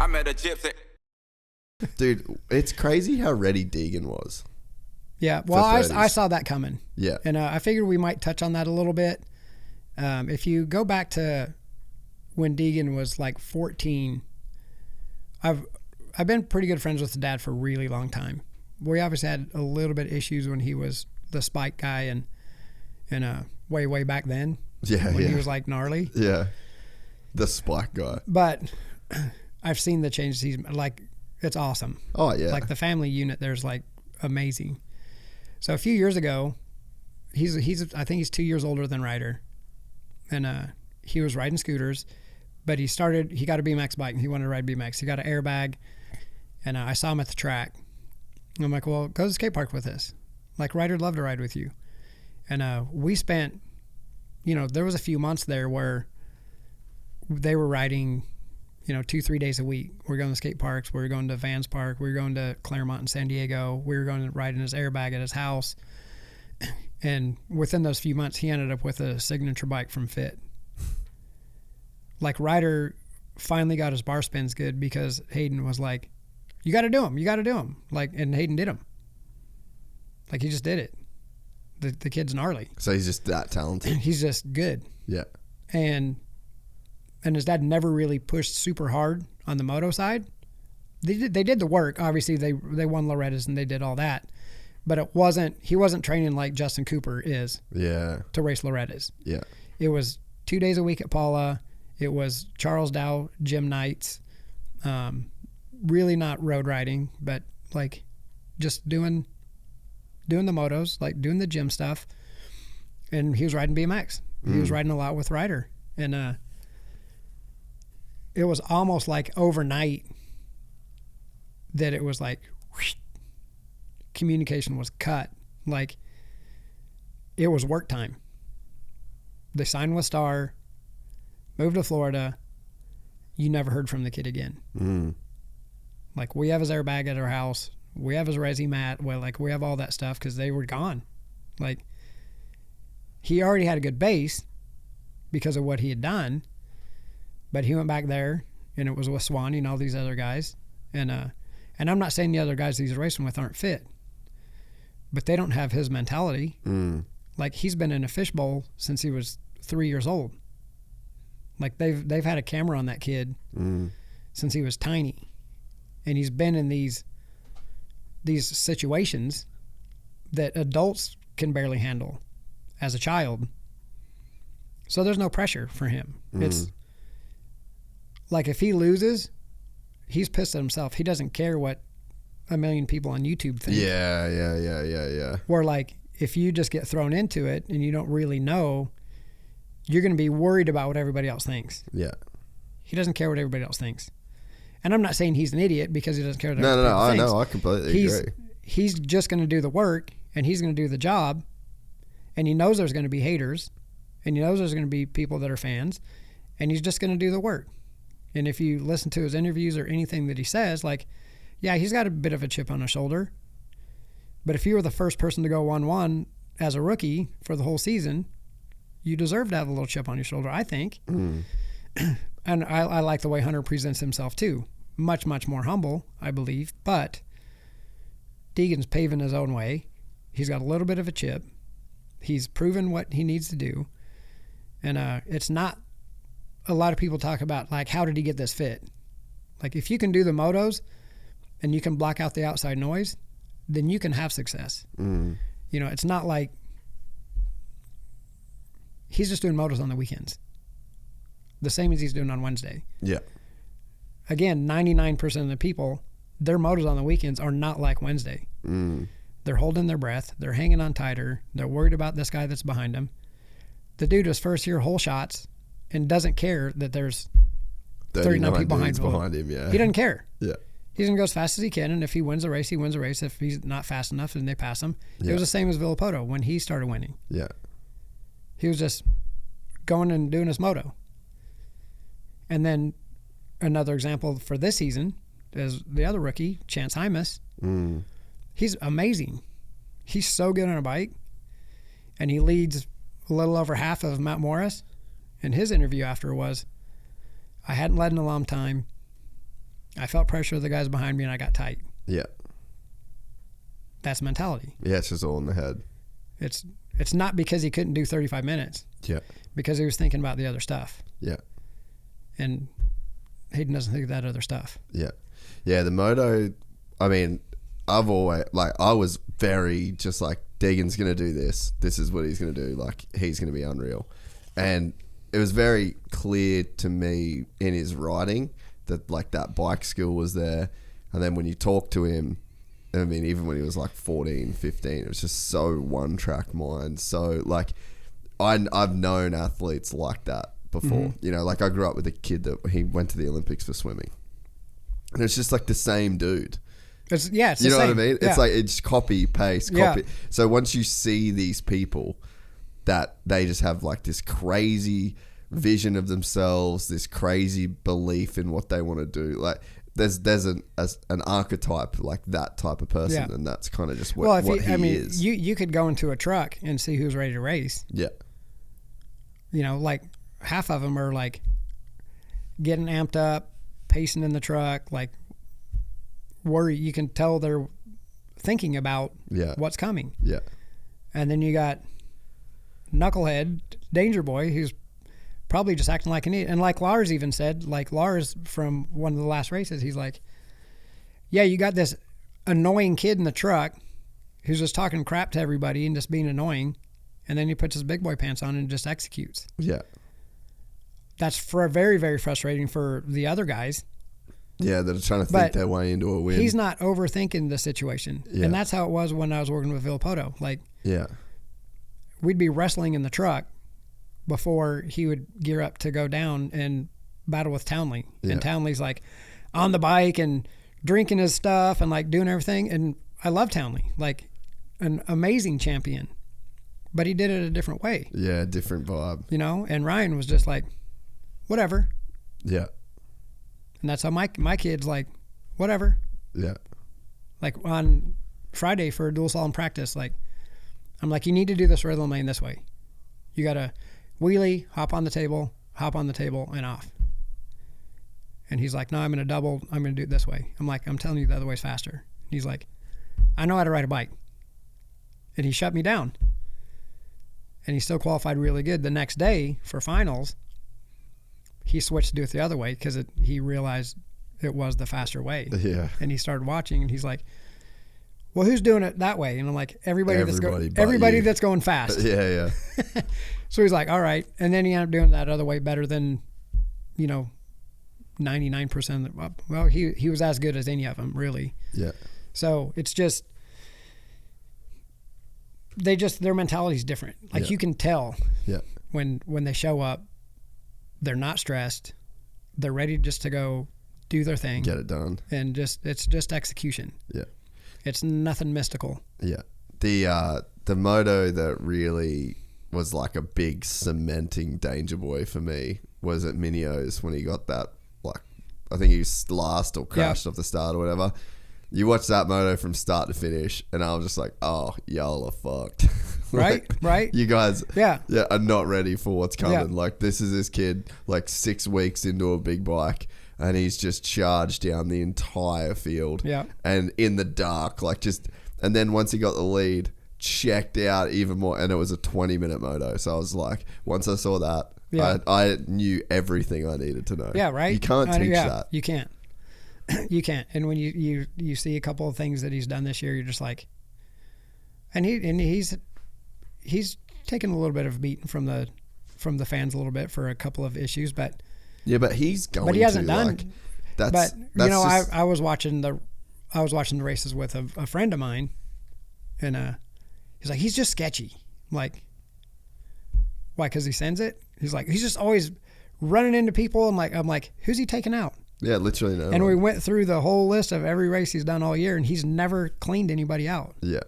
I met a Gypsy. Dude, it's crazy how ready Deegan was. Yeah, well, I saw that coming. Yeah. And I figured we might touch on that a little bit. If you go back to when Deegan was like 14, I've been pretty good friends with the dad for a really long time. We obviously had a little bit of issues when he was the spike guy and way back then. Yeah, when he was like gnarly. Yeah, the spike guy. But I've seen the changes. He's like, it's awesome. Oh yeah, like the family unit there's like amazing. So a few years ago, he's I think he's 2 years older than Ryder, and he was riding scooters, but he got a BMX bike and he wanted to ride BMX. He got an airbag, and I saw him at the track. I'm like, well, go to the skate park with us. Like Ryder'd love to ride with you, and we spent, there was a few months there where they were riding, 2-3 days a week. We were going to skate parks. We were going to Vans Park. We were going to Claremont in San Diego. We were going to ride in his airbag at his house. And within those few months, he ended up with a signature bike from Fit. Like Ryder finally got his bar spins good because Haiden was like, you got to do them. You got to do them. Like, and Haiden did them. Like he just did it. The kid's gnarly. So he's just that talented. He's just good. Yeah. And his dad never really pushed super hard on the moto side. They did the work. Obviously, they won Loretta's and they did all that. But he wasn't training like Justin Cooper is. Yeah. To race Loretta's. Yeah. It was 2 days a week at Paula. It was Charles Dow gym nights. Really not road riding, but like just doing the motos, like doing the gym stuff. And he was riding BMX. He was riding a lot with Ryder. And it was almost like overnight that it was like whoosh, communication was cut. Like it was work time. They signed with Star, moved to Florida. You never heard from the kid again. Like we have his airbag at our house. We have his resi mat. Well, like we have all that stuff because they were gone. Like he already had a good base because of what he had done. But he went back there, and it was with Swanee and all these other guys. And I'm not saying the other guys he's racing with aren't fit, but they don't have his mentality. Like he's been in a fishbowl since he was 3 years old. Like they've had a camera on that kid since he was tiny, and he's been in these situations that adults can barely handle as a child. So there's no pressure for him. It's like if he loses, he's pissed at himself. He doesn't care what a million people on YouTube think. Yeah. Where like if you just get thrown into it and you don't really know, you're going to be worried about what everybody else thinks. Yeah. He doesn't care what everybody else thinks. And I'm not saying he's an idiot because he doesn't care what No. everybody thinks. I completely agree. He's just going to do the work and he's going to do the job, and he knows there's going to be haters, and he knows there's going to be people that are fans, and he's just going to do the work. And if you listen to his interviews or anything that he says, like, yeah, he's got a bit of a chip on his shoulder. But if you were the first person to go 1-1 as a rookie for the whole season, you deserve to have a little chip on your shoulder, I think. And I like the way Hunter presents himself too. Much, much more humble, I believe. But Deegan's paving his own way. He's got a little bit of a chip. He's proven what he needs to do. And it's not a lot of people talk about, like, how did he get this fit? Like, if you can do the motos and you can block out the outside noise, then you can have success. It's not like he's just doing motos on the weekends, the same as he's doing on Wednesday. Yeah. Again, 99% of the people, their motos on the weekends are not like Wednesday. They're holding their breath. They're hanging on tighter. They're worried about this guy that's behind them. The dude is first year hole shots and doesn't care that there's 39 people behind him. Yeah. He doesn't care. Yeah. He's going to go as fast as he can, and if he wins a race, he wins a race. If he's not fast enough, then they pass him. Yeah. It was the same as Villopoto when he started winning. Yeah. He was just going and doing his moto. And then another example for this season is the other rookie, Chance Hymas. He's amazing. He's so good on a bike, and he leads a little over half of Mount Morris. And his interview after was, I hadn't led in a long time. I felt pressure of the guys behind me and I got tight. Yeah. That's mentality. Yeah, it's just all in the head. It's not because he couldn't do 35 minutes. Yeah. Because he was thinking about the other stuff. Yeah. And Haiden doesn't think of that other stuff. Yeah. Yeah, the moto, I mean, I've always, like, I was very just like, Deegan's going to do this. This is what he's going to do. Like, he's going to be unreal. And it was very clear to me in his riding that, like, that bike skill was there. And then when you talk to him, I mean, even when he was like 14, 15, it was just so one-track mind. So, like, I've known athletes like that before. Mm-hmm. You know, like, I grew up with a kid that he went to the Olympics for swimming. And it's just like the same dude. It's you know the same. what I mean? Yeah. It's like, it's copy, paste, copy. Yeah. So once you see these people that they just have like this crazy vision of themselves, this crazy belief in what they want to do, like, there's an archetype like that type of person, and that's kind of just what he is. You could go into a truck and see who's ready to race. Yeah. You know, like half of them are like getting amped up, pacing in the truck, like worry. You can tell they're thinking about what's coming. Yeah. And then you got knucklehead Danger Boy, who's probably just acting like an idiot. And like Lars even said, like Lars from one of the last races, he's like, yeah, you got this annoying kid in the truck who's just talking crap to everybody and just being annoying. And then he puts his big boy pants on and just executes. Yeah. That's very, very frustrating for the other guys. Yeah, that are trying to think their way into a win. He's not overthinking the situation. Yeah. And that's how it was when I was working with Villopoto. Like, we'd be wrestling in the truck before he would gear up to go down and battle with Townley. Yeah. And Townley's like on the bike and drinking his stuff and like doing everything. And I love Townley, like an amazing champion, but he did it a different way. Yeah, different vibe. You know, and Ryan was just like, whatever. Yeah. And that's how my kid's like, whatever. Yeah. Like on Friday for dual slalom practice, like, I'm like, you need to do this rhythm lane this way. You got to wheelie, hop on the table, and off. And he's like, no, I'm going to double. I'm going to do it this way. I'm like, I'm telling you the other way's faster. He's like, I know how to ride a bike. And he shut me down. And he still qualified really good. The next day for finals, he switched to do it the other way because he realized it was the faster way. Yeah. And he started watching and he's like, well, who's doing it that way? And I'm like, everybody that's going fast. Yeah. So he's like, all right. And then he ended up doing that other way better than, 99%. Well, he was as good as any of them, really. Yeah. So it's just, their mentality is different. Like you can tell when they show up, they're not stressed. They're ready just to go do their thing. Get it done. And it's just execution. Yeah. It's nothing mystical. Yeah. The moto that really was like a big cementing danger boy for me was at Minio's when he got that, like, I think he was last or crashed off the start or whatever. You watch that moto from start to finish and I was just like, oh, y'all are fucked. Right. You guys are not ready for what's coming. Yeah. Like, this is this kid like 6 weeks into a big bike and he's just charged down the entire field. Yeah. And in the dark, like just, and then once he got the lead, checked out even more, and it was a 20-minute moto. So I was like, once I saw that, I knew everything I needed to know. Yeah, right. You can't teach that. You can't. You can't. And when you see a couple of things that he's done this year, you're just like, and he's taken a little bit of a beating from the fans a little bit for a couple of issues, but he's going. But he hasn't done. Like, that's just, I was watching the races with a friend of mine, and he's like, he's just sketchy. I'm like, why? Because he sends it. He's like, he's just always running into people. I'm like, who's he taking out? Yeah, literally no. And we went through the whole list of every race he's done all year, and he's never cleaned anybody out. Yeah.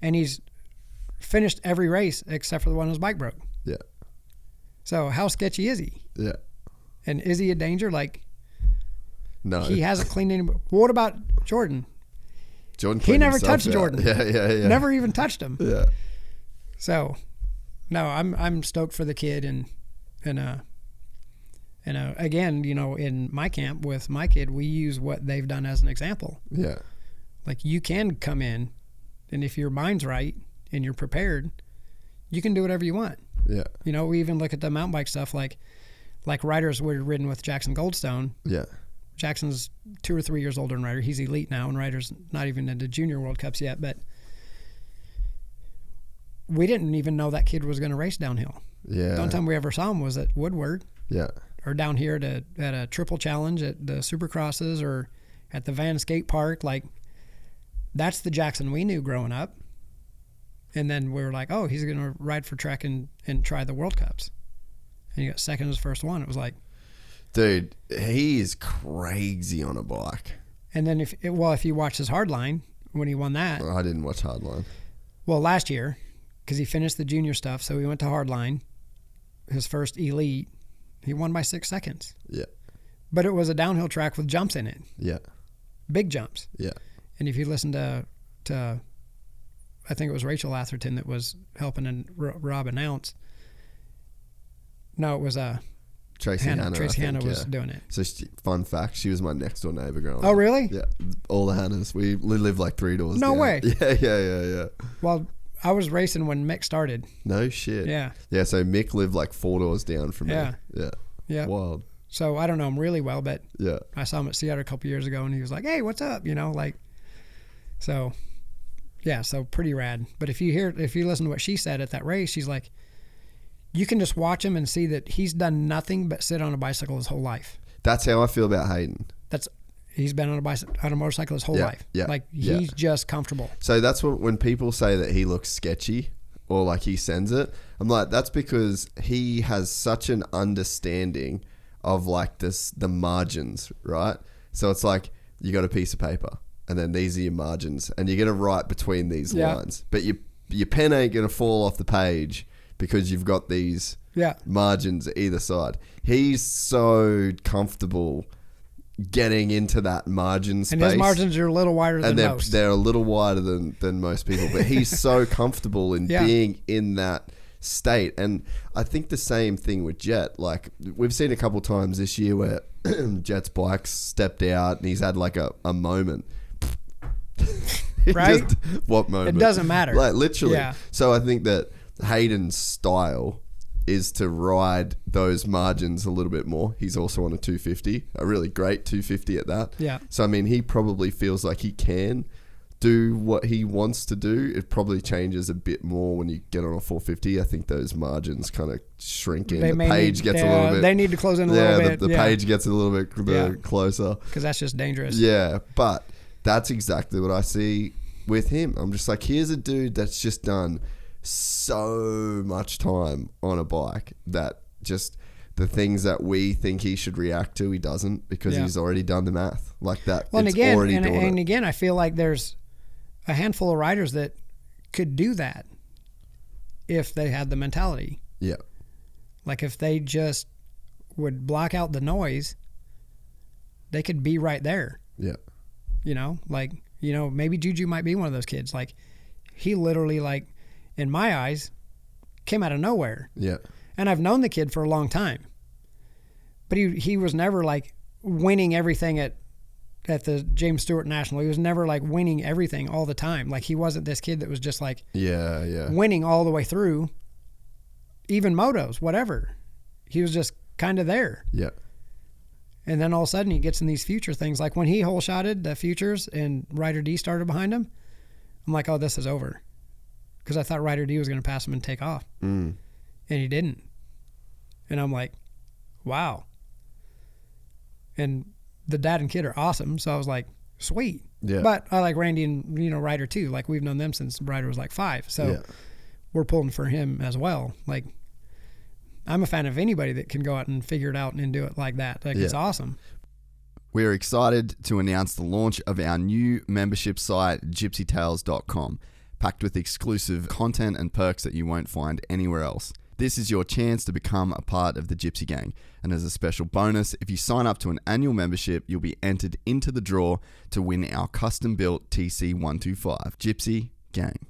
And he's finished every race except for the one his bike broke. Yeah. So how sketchy is he? Yeah. And is he a danger? Like, no. He hasn't cleaned anybody. What about Jordan? He never touched Jordan. Yeah. Never even touched him. Yeah. So, no, I'm stoked for the kid, and And again, you know, in my camp with my kid, we use what they've done as an example. Yeah. Like, you can come in, and if your mind's right and you're prepared, you can do whatever you want. Yeah. You know, we even look at the mountain bike stuff, like riders were ridden with Jackson Goldstone. Yeah. Jackson's 2 or 3 years older than Ryder. He's elite now, and Ryder's not even into junior World Cups yet. But we didn't even know that kid was going to race downhill. Yeah. The only time we ever saw him was at Woodward. Yeah. Or down here at a triple challenge at the Supercrosses or at the Van Skate Park. Like, that's the Jackson we knew growing up. And then we were like, oh, he's going to ride for Trek and try the World Cups. And he got second his first one. It was like, dude, he is crazy on a bike. and then if you watch his hardline when he won that. I didn't watch Hardline. Well, last year, because he finished the junior stuff, so he went to hardline, his first elite. He won by 6 seconds. Yeah. But it was a downhill track with jumps in it. Yeah. Big jumps. Yeah. And if you listen to I think it was Rachel Atherton that was helping and Rob announce. No, it was Tracy Hannah. Tracy Hannah was yeah. doing it. So, fun fact, she was my next door neighbor growing up. Oh, really? Yeah. All the Hannahs. We live like 3 doors No down. way. Yeah. Well, I was racing when Mick started. No shit. Yeah. Yeah, so Mick lived like 4 doors down from Yeah. me. Yeah. Yeah. Wild. So I don't know him really well, but Yeah. I saw him at Seattle a couple years ago, and he was like, "Hey, what's up?" You know, like. So, yeah, so pretty rad. But if you listen to what she said at that race, she's like, you can just watch him and see that he's done nothing but sit on a bicycle his whole life. That's how I feel about Haiden. He's been on a motorcycle his whole life. Yeah. Like, he's just comfortable. So that's when people say that he looks sketchy or like he sends it, I'm like, that's because he has such an understanding of like the margins, right? So it's like, you got a piece of paper and then these are your margins and you're going to write between these lines, but your pen ain't going to fall off the page because you've got these margins either side. He's so comfortable getting into that margin space. And his margins are a little wider than most. They're a little wider than most people, but he's so comfortable in being in that state. And I think the same thing with Jet. Like, we've seen a couple times this year where Jet's bike's stepped out and he's had like a moment. Right? What moment? It doesn't matter. Like, literally. Yeah. So I think that Hayden's style is to ride those margins a little bit more. He's also on a 250, a really great 250 at that. Yeah. So, I mean, he probably feels like he can do what he wants to do. It probably changes a bit more when you get on a 450. I think those margins kind of shrink in. The page gets a little bit... They need to close in a little bit. The page gets a little bit closer. Because that's just dangerous. Yeah, but that's exactly what I see with him. I'm just like, here's a dude that's just done so much time on a bike that just the things that we think he should react to, he doesn't, because he's already done the math like that. Well, and again, I feel like there's a handful of riders that could do that if they had the mentality. Yeah. Like, if they just would block out the noise, they could be right there. Yeah. You know, like, you know, maybe Juju might be one of those kids. Like, he literally, like, in my eyes, came out of nowhere. Yeah. And I've known the kid for a long time. But he was never, like, winning everything at the James Stewart National. He was never, like, winning everything all the time. Like, he wasn't this kid that was just, like, winning all the way through, even motos, whatever. He was just kind of there. Yeah. And then all of a sudden he gets in these future things. Like, when he hole shotted the futures and Ryder D started behind him, I'm like, oh, this is over. Because I thought Ryder D was going to pass him and take off. And he didn't. And I'm like, wow. And the dad and kid are awesome. So I was like, sweet. Yeah. But I like Randy and, you know, Ryder too. Like, we've known them since Ryder was like 5. So we're pulling for him as well. Like, I'm a fan of anybody that can go out and figure it out and do it like that. Like, it's awesome. We're excited to announce the launch of our new membership site, gypsytales.com, packed with exclusive content and perks that you won't find anywhere else. This is your chance to become a part of the Gypsy Gang. And as a special bonus, if you sign up to an annual membership, you'll be entered into the draw to win our custom-built TC125. Gypsy Gang.